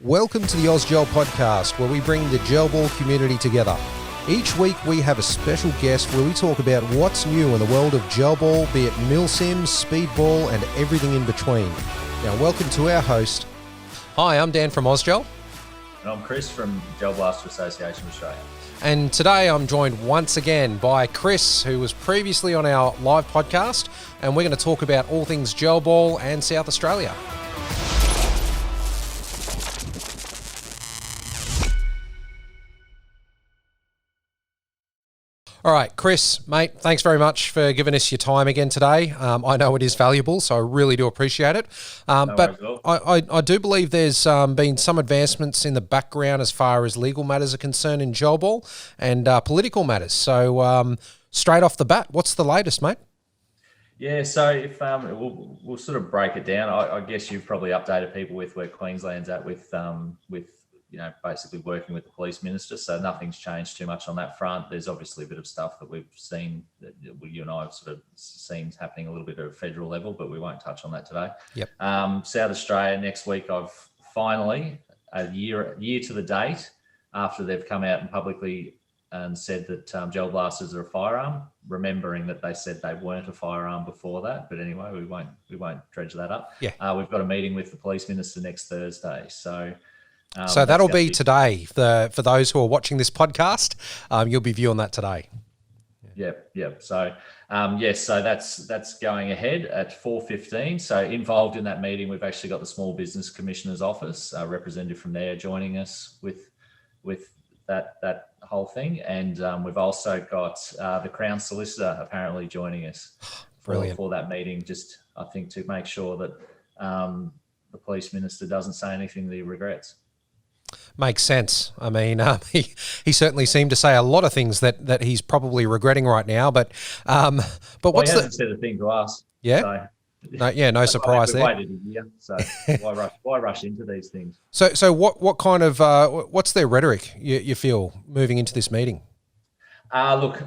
Welcome to the Ausgel podcast, where we bring the gel ball community together. Each week we have a special guest where we talk about what's new in the world of gel ball, be it milsim, speedball, and everything in between. Now, welcome to our host. Hi, I'm Dan from Ausgel. And I'm Chris from Gel Blaster Association Australia. And today I'm joined once again by Chris, who was previously on our live podcast, and we're going to talk about all things gel ball and South Australia. All right, Chris, mate, thanks very much for giving us your time again today. I know it is valuable, so I really do appreciate it. But I do believe there's been some advancements in the background as far as legal matters are concerned in gel ball and political matters. So straight off the bat, what's the latest, mate? Yeah, so if we'll sort of break it down. I guess you've probably updated people with where Queensland's at with basically working with the police minister. So nothing's changed too much on that front. There's obviously a bit of stuff that we've seen that you and I have sort of seen happening a little bit at a federal level, but we won't touch on that today. Yep. South Australia next week, I've finally a year to the date after they've come out and publicly and said that gel blasters are a firearm, remembering that they said they weren't a firearm before that. But anyway, we won't dredge that up. Yeah. We've got a meeting with the police minister next Thursday. So that'll be today. For those who are watching this podcast, you'll be viewing that today. Yep. So, so that's going ahead at 4:15. So involved in that meeting, we've actually got the Small Business Commissioner's Office, a representative from there joining us with that whole thing. And we've also got the Crown Solicitor apparently joining us for that meeting, just I think to make sure that the police minister doesn't say anything that he regrets. Makes sense. I mean, he certainly seemed to say a lot of things that he's probably regretting right now. But what's he hasn't said a thing to us. Yeah. So, no surprise there. Waited a year, so why rush into these things? So what kind of what's their rhetoric you feel moving into this meeting? Look,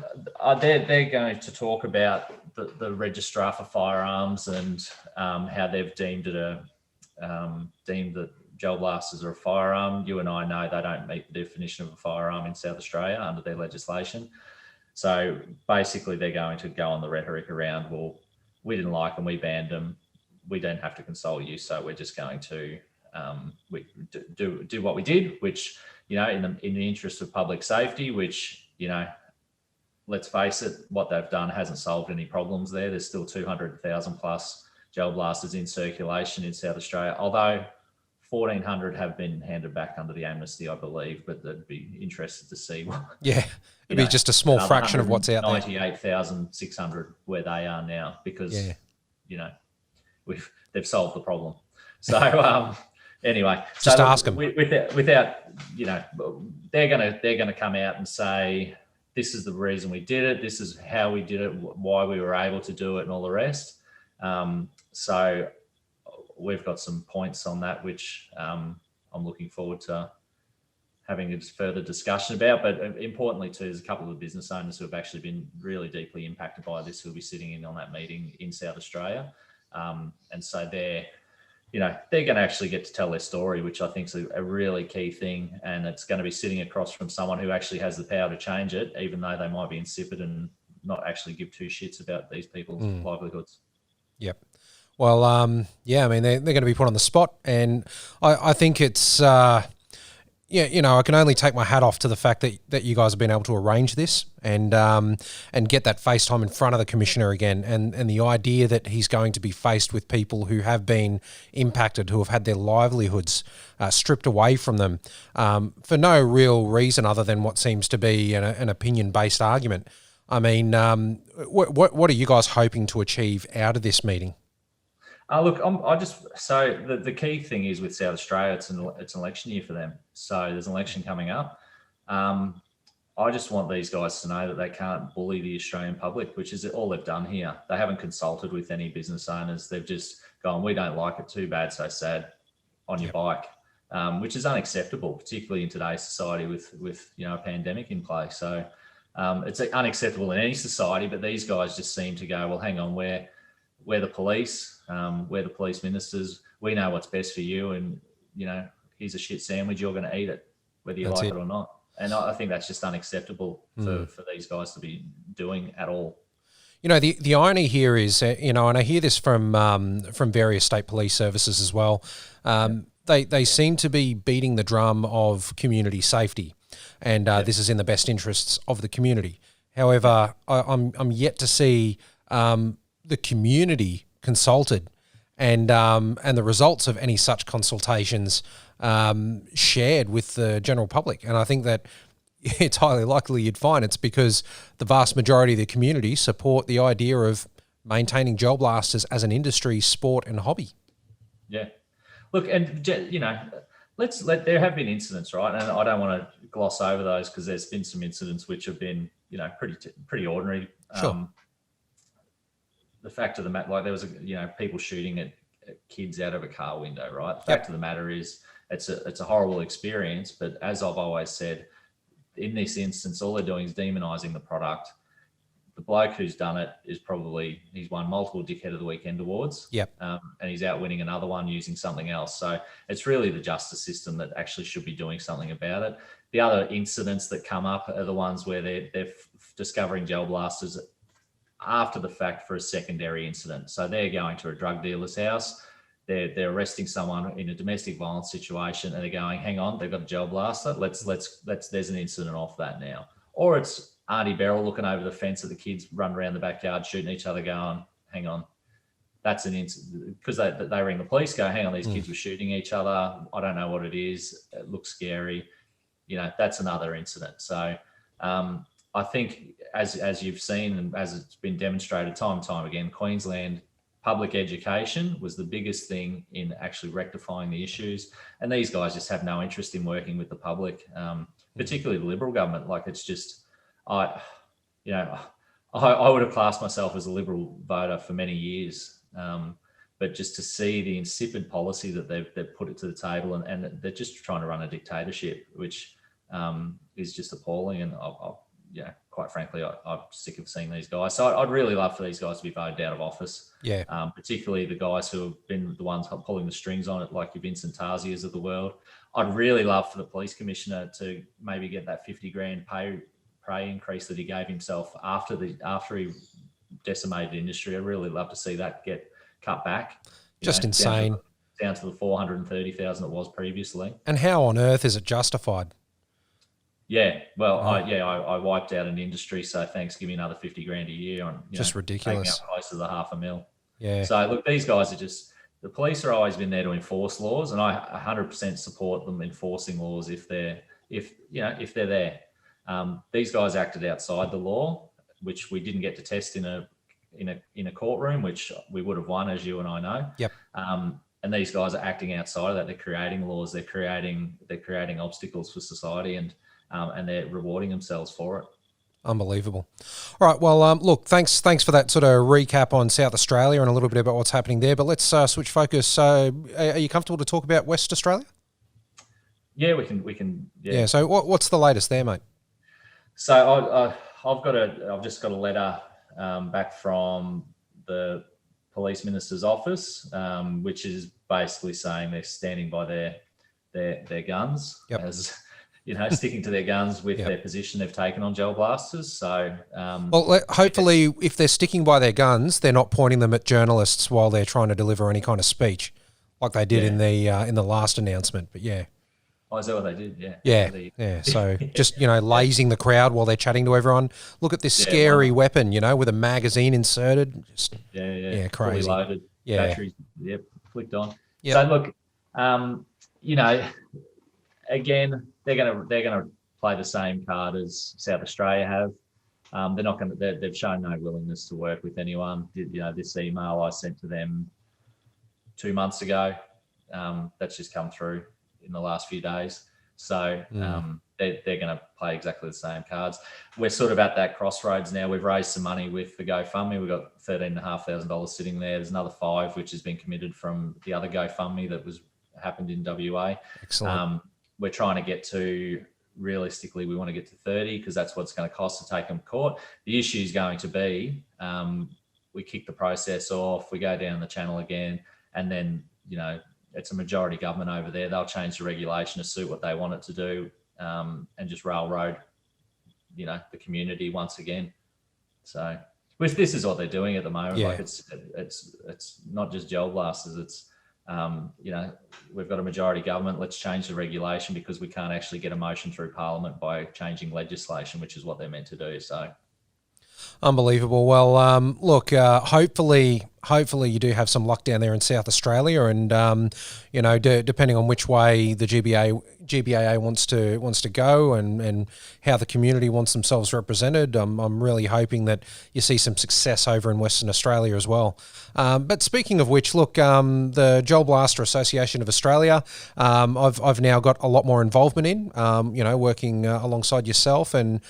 they're going to talk about the registrar for firearms and how they've deemed that gel blasters are a firearm. You and I know they don't meet the definition of a firearm in South Australia under their legislation. So basically they're going to go on the rhetoric around, well, we didn't like them, we banned them, we don't have to consult you, so we're just going to do what we did, which, in the interest of public safety, which, let's face it, what they've done hasn't solved any problems there. There's still 200,000 plus gel blasters in circulation in South Australia, although 1,400 have been handed back under the amnesty, I believe, but they'd be interested to see. Yeah, it'd be just a small fraction of what's out there. 98,600 where they are now because, they've solved the problem. So anyway, just ask them. Without they're gonna come out and say this is the reason we did it, this is how we did it, why we were able to do it, and all the rest. So we've got some points on that, which I'm looking forward to having a further discussion about. But importantly too, there's a couple of business owners who have actually been really deeply impacted by this who will be sitting in on that meeting in South Australia. And so they're going to actually get to tell their story, which I think is a really key thing. And it's going to be sitting across from someone who actually has the power to change it, even though they might be insipid and not actually give two shits about these people's livelihoods. Yep. Well, I mean, they're going to be put on the spot, and I think it's, I can only take my hat off to the fact that you guys have been able to arrange this and get that FaceTime in front of the commissioner again, and the idea that he's going to be faced with people who have been impacted, who have had their livelihoods stripped away from them for no real reason other than what seems to be an opinion-based argument. I mean, what are you guys hoping to achieve out of this meeting? Look, the key thing is with South Australia, it's an election year for them. So there's an election coming up. I just want these guys to know that they can't bully the Australian public, which is all they've done here. They haven't consulted with any business owners. They've just gone, we don't like it, too bad, so sad, on your bike, which is unacceptable, particularly in today's society with a pandemic in play. So it's unacceptable in any society, but these guys just seem to go, well, hang on, we're the police, we're the police ministers, we know what's best for you, and here's a shit sandwich, you're going to eat it, whether you like it or not. And I think that's just unacceptable for these guys to be doing at all. You know, the irony here is, you know, and I hear this from various state police services as well. They seem to be beating the drum of community safety, and this is in the best interests of the community. However, I'm yet to see the community consulted, and the results of any such consultations shared with the general public. And I think that it's highly likely you'd find it's because the vast majority of the community support the idea of maintaining gel blasters as an industry, sport, and hobby. Yeah. Look, and you know, there have been incidents, right? And I don't want to gloss over those because there's been some incidents which have been, you know, pretty ordinary. Sure. The fact of the matter, like there was, people shooting at kids out of a car window, right? The fact of the matter is, it's a horrible experience. But as I've always said, in this instance, all they're doing is demonizing the product. The bloke who's done it is he's won multiple Dickhead of the Weekend awards. Yep. And he's out winning another one using something else. So it's really the justice system that actually should be doing something about it. The other incidents that come up are the ones where they're discovering gel blasters after the fact for a secondary incident. So they're going to a drug dealer's house. They're arresting someone in a domestic violence situation, and they're going, hang on, they've got a gel blaster. There's an incident off that now. Or it's Auntie Beryl looking over the fence at the kids run around the backyard shooting each other, going, hang on, that's an incident, because they ring the police, go, hang on, these kids were shooting each other. I don't know what it is. It looks scary. You know, that's another incident. So I think as you've seen and as it's been demonstrated time and time again, Queensland public education was the biggest thing in actually rectifying the issues. And these guys just have no interest in working with the public, particularly the Liberal government. Like, it's just, I would have classed myself as a Liberal voter for many years. But just to see the insipid policy that they've put it to the table, and they're just trying to run a dictatorship, which is just appalling. And quite frankly, I'm sick of seeing these guys. So I'd really love for these guys to be voted out of office. Yeah. Particularly the guys who have been the ones pulling the strings on it, like your Vincent Tarsiers of the world. I'd really love for the police commissioner to maybe get that 50 grand pay increase that he gave himself after he decimated industry. I'd really love to see that get cut back. Just insane. Down to the 430,000 it was previously. And how on earth is it justified? Yeah, well, I wiped out an industry, so thanks, give me another 50 grand a year on just ridiculous. Taking up close to the $500,000. Yeah. So look, these guys are just, the police are always been there to enforce laws, and I 100% support them enforcing laws if they're there. These guys acted outside the law, which we didn't get to test in a courtroom, which we would have won, as you and I know. Yep. And these guys are acting outside of that. They're creating laws. They're creating obstacles for society, and they're rewarding themselves for it. Unbelievable. All right. Well, look, thanks for that sort of recap on South Australia and a little bit about what's happening there. But let's switch focus. Are you comfortable to talk about West Australia? Yeah, we can. Yeah. So what's the latest there, mate? So I've just got a letter back from the police minister's office, which is basically saying they're standing by their guns. Yep. As sticking to their guns with their position they've taken on gel blasters. So, hopefully, if they're sticking by their guns, they're not pointing them at journalists while they're trying to deliver any kind of speech, like they did in the last announcement. But yeah. Oh, is that what they did? Yeah. Yeah. So just, lazing the crowd while they're chatting to everyone. Look at this scary weapon, with a magazine inserted. Just, crazy. Fully loaded. Yeah. Batteries. Yep. Flicked on. Yep. So look, again, they're gonna play the same card as South Australia have. They're not going to. They've shown no willingness to work with anyone. This email I sent to them 2 months ago, that's just come through in the last few days. So they're going to play exactly the same cards. We're sort of at that crossroads now. We've raised some money with the GoFundMe. We've got $13,500 sitting there. There's another $5,000 which has been committed from the other GoFundMe that happened in WA. Excellent. We're trying to get to, realistically, we want to get to 30 because that's what it's going to cost to take them to court. The issue is going to be we kick the process off, we go down the channel again, and then it's a majority government over there. They'll change the regulation to suit what they want it to do, and just railroad, the community once again. So, which this is what they're doing at the moment. Yeah. Like it's not just gel blasters. It's we've got a majority government. Let's change the regulation because we can't actually get a motion through Parliament by changing legislation, which is what they're meant to do. So. Unbelievable. Well, look, hopefully you do have some luck down there in South Australia, and depending on which way the GBAA wants to go, and how the community wants themselves represented, I'm really hoping that you see some success over in Western Australia as well. But speaking of which, look, the Gel Blaster Association of Australia, I've now got a lot more involvement in, working alongside yourself and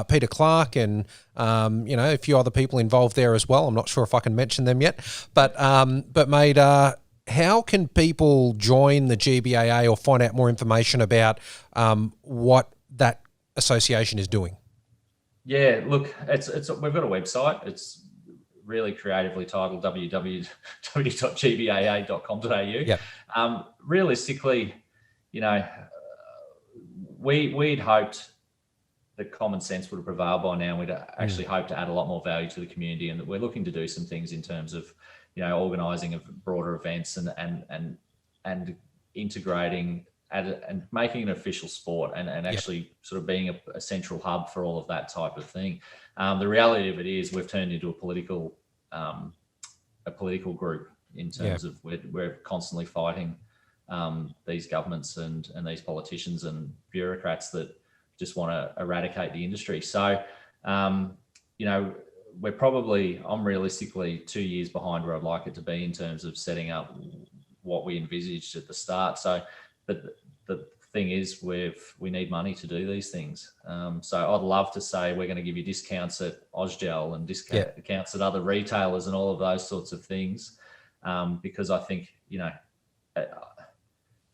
Peter Clark and a few other people involved there as well. I'm not sure if I can mention them yet, but mate, how can people join the GBAA or find out more information about what that association is doing? Yeah, look, it's we've got a website. It's really creatively titled www.gbaa.com.au. Yeah. Realistically, we'd hoped that common sense would have prevailed by now. We'd actually hoped to add a lot more value to the community, and that we're looking to do some things in terms of, organising of broader events and integrating and making an official sport and actually sort of being a central hub for all of that type of thing. The reality of it is we've turned into a political group in terms of we're constantly fighting these governments and these politicians and bureaucrats that just want to eradicate the industry. So, I'm realistically 2 years behind where I'd like it to be in terms of setting up what we envisaged at the start. So, but the thing is, we need money to do these things. So I'd love to say we're going to give you discounts at Ausgel and discounts at other retailers and all of those sorts of things, because I think,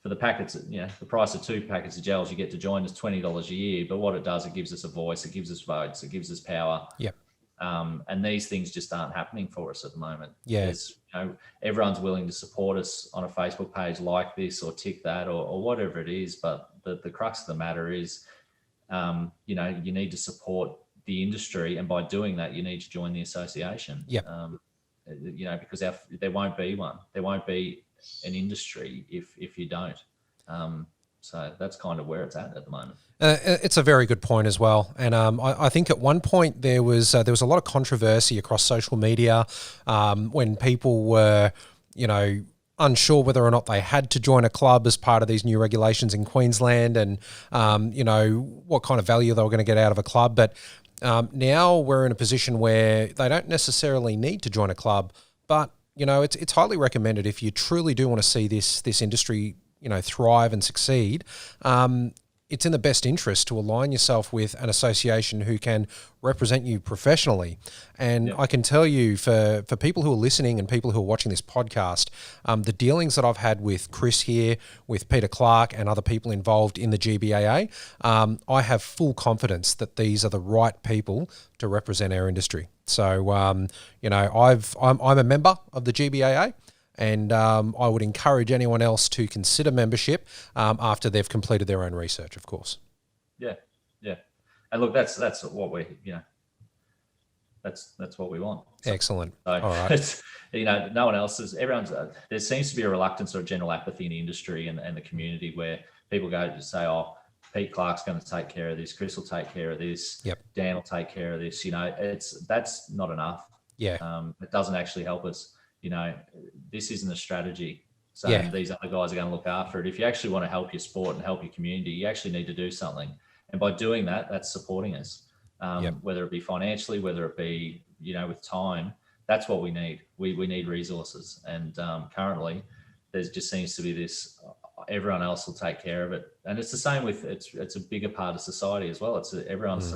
for the packets, the price of 2 packets of gels you get to join is $20 a year. But what it does, it gives us a voice, it gives us votes, it gives us power. Yep. And these things just aren't happening for us at the moment. Yeah. Everyone's willing to support us on a Facebook page like this or tick that or whatever it is. But the crux of the matter is, you need to support the industry. And by doing that, you need to join the association. Yeah. Because there won't be one. There won't be an industry if you don't. So that's kind of where it's at the moment. It's a very good point as well, and I think at one point there was a lot of controversy across social media when people were, unsure whether or not they had to join a club as part of these new regulations in Queensland, and what kind of value they were going to get out of a club. But now we're in a position where they don't necessarily need to join a club, but it's highly recommended if you truly do want to see this industry thrive and succeed. It's in the best interest to align yourself with an association who can represent you professionally. And I can tell you, for people who are listening and people who are watching this podcast, the dealings that I've had with Chris here, with Peter Clark and other people involved in the GBAA, I have full confidence that these are the right people to represent our industry. So, I'm a member of the GBAA. And I would encourage anyone else to consider membership after they've completed their own research, of course. Yeah. And look, that's what we, that's what we want. So, excellent. So all right. No one else is. There seems to be a reluctance or a general apathy in the industry and the community where people go to say, "Oh, Pete Clark's going to take care of this. Chris will take care of this. Yep. Dan will take care of this." That's not enough. Yeah. It doesn't actually help us. This isn't a strategy. So these other guys are going to look after it. If you actually want to help your sport and help your community, you actually need to do something. And by doing that, that's supporting us, whether it be financially, whether it be, with time. That's what we need. We need resources. And currently, there just seems to be this, everyone else will take care of it. And it's the same with, it's a bigger part of society as well. It's everyone's,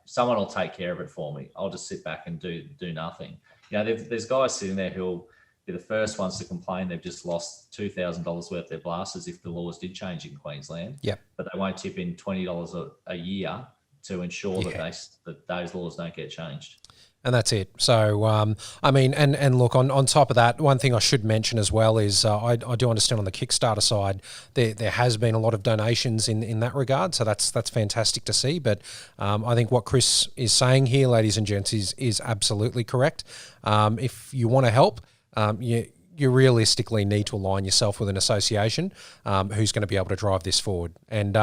someone will take care of it for me. I'll just sit back and do nothing. There's guys sitting there who'll be the first ones to complain they've just lost $2,000 worth of their blasters if the laws did change in Queensland. Yep. But they won't tip in $20 a year to ensure that those laws don't get changed. And that's it. So, I mean, and look, on top of that, one thing I should mention as well is I do understand on the Kickstarter side, there has been a lot of donations in that regard. So that's fantastic to see. But I think what Chris is saying here, ladies and gents, is absolutely correct. If you want to help, you realistically need to align yourself with an association who's going to be able to drive this forward. And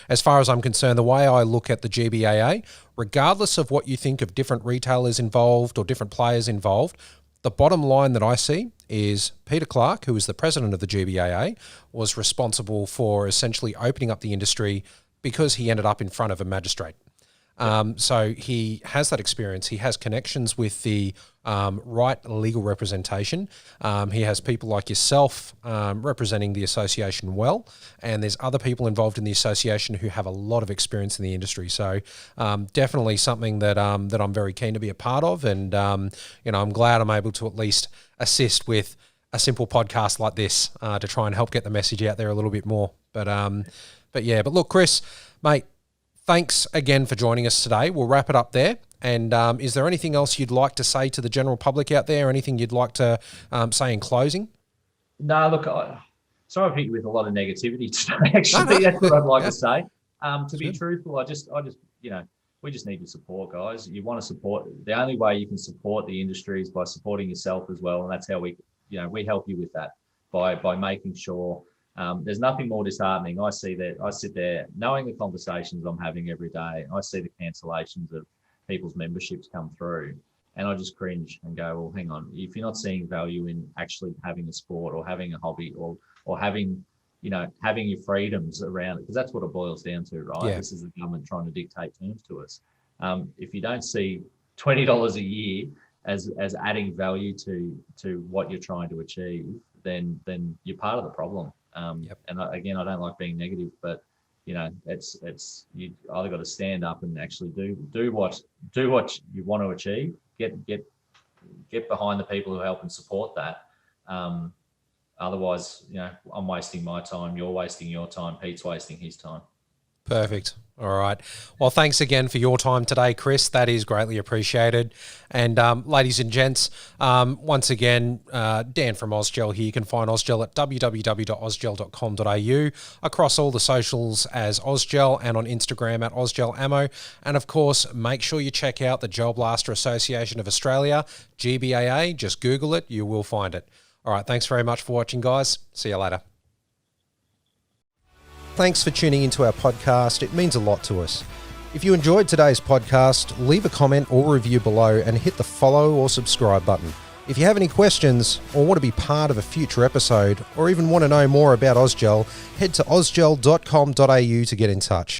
as far as I'm concerned, the way I look at the GBAA, regardless of what you think of different retailers involved or different players involved, the bottom line that I see is Peter Clark, who is the president of the GBAA, was responsible for essentially opening up the industry because he ended up in front of a magistrate. So he has that experience. He has connections with the right legal representation. He has people like yourself representing the association well, and there's other people involved in the association who have a lot of experience in the industry. So definitely something that I'm very keen to be a part of, and I'm glad I'm able to at least assist with a simple podcast like this to try and help get the message out there a little bit more. But look, Chris, mate, thanks again for joining us today. We'll wrap it up there. And is there anything else you'd like to say to the general public out there? Anything you'd like to say in closing? No, look, sorry I've hit you with a lot of negativity today. Actually, that's what I'd like to say. To be truthful, I just, we just need your support, guys. You want to support. The only way you can support the industry is by supporting yourself as well, and that's how we help you with that by making sure. There's nothing more disheartening. I sit there knowing the conversations I'm having every day. I see the cancellations of people's memberships come through, and I just cringe and go, well, hang on. If you're not seeing value in actually having a sport or having a hobby or having your freedoms around it, because that's what it boils down to, right? Yeah. This is the government trying to dictate terms to us. If you don't see $20 a year as adding value to what you're trying to achieve, then you're part of the problem. And I don't like being negative, but it's you either got to stand up and actually do what you want to achieve. Get behind the people who help and support that. Otherwise, I'm wasting my time. You're wasting your time. Pete's wasting his time. Perfect. All right. Well, thanks again for your time today, Chris. That is greatly appreciated. And ladies and gents, once again, Dan from Ausgel here. You can find Ausgel at www.ausgel.com.au, across all the socials as Ausgel, and on Instagram at Ausgel Ammo. And of course, make sure you check out the Gel Blaster Association of Australia, GBAA. Just Google it. You will find it. All right. Thanks very much for watching, guys. See you later. Thanks for tuning into our podcast. It means a lot to us. If you enjoyed today's podcast, leave a comment or review below and hit the follow or subscribe button. If you have any questions or want to be part of a future episode, or even want to know more about Ausgel, head to ausgel.com.au to get in touch.